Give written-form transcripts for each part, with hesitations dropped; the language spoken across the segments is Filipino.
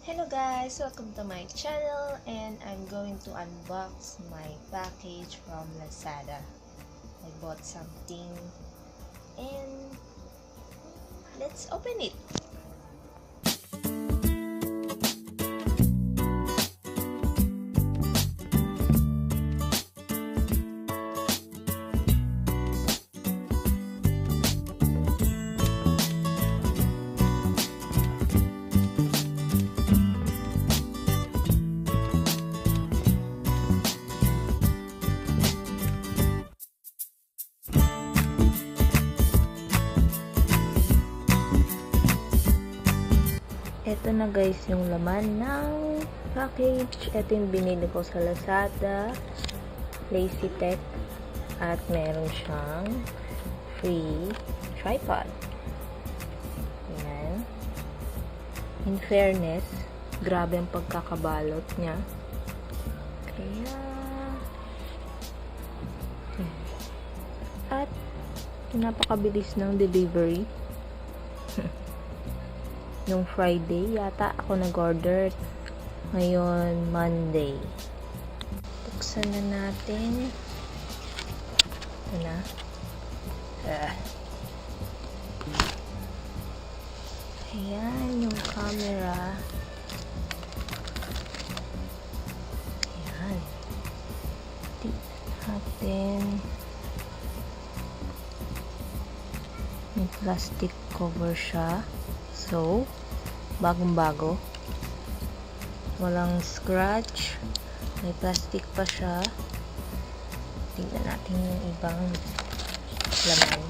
Hello guys! Welcome to my channel and I'm going to unbox my package from Lazada. I bought something and let's open it! Ito na guys yung laman ng package. Ito yung binili ko sa Lazada, Lazy Tech, at meron siyang free tripod. Ayan. In fairness, grabe ang pagkakabalot niya. Kaya at napakabilis ng delivery. Nung Friday yata ako nag-order, ngayon Monday. Buksan na natin. Ito na. Ayan yung camera. Ayan. Tignan natin. May plastic cover siya. So, bagong-bago. Walang scratch. May plastic pa siya. Tingnan natin yung ibang laman.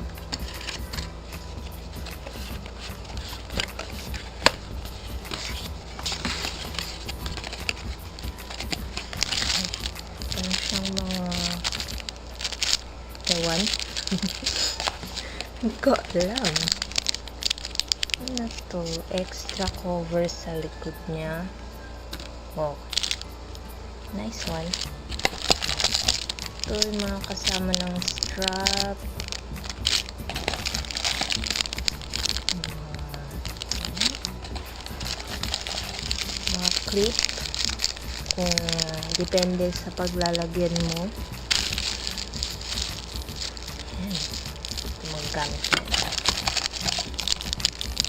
Ito siyang mga ewan. Hindi ko alam. Ano to? Extra cover sa likod niya. Wow. Nice one. Ito yung mga kasama ng strap. Mga clip. Kung depende sa paglalagyan mo. Ayan. Ito maggamit mo.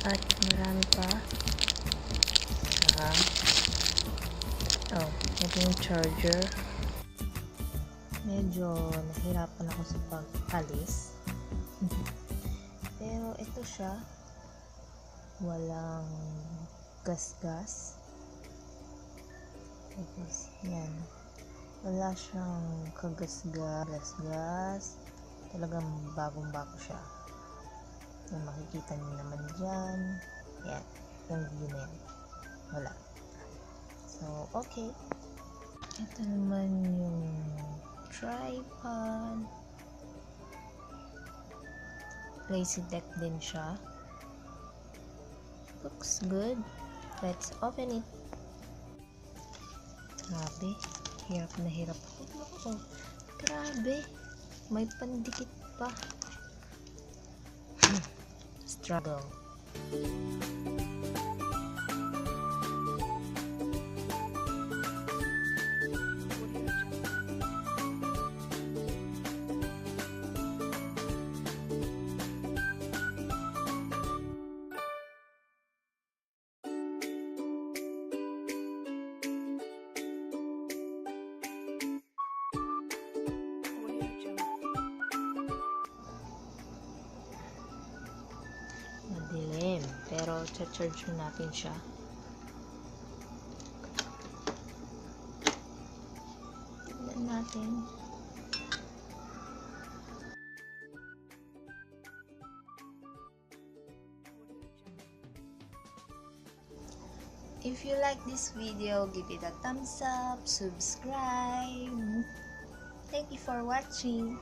At marami pa ito yung charger. Medyo nahirapan ako sa pag-alis. Pero ito siya, walang gas-gas. Tapos yan, wala siyang kagas-gas. Talagang bagong-bago siya. Yung makikita niyo naman dyan. Yan. Yung view na yan. Wala. So, okay. Ito naman yung tripod. Lazy Tech din siya. Looks good. Let's open it. Grabe. Hirap na hirap ako. Grabe. May pandikit pa. Struggle. Madilim, pero charge natin siya. Tignan natin. If you like this video, give it a thumbs up, subscribe. Thank you for watching.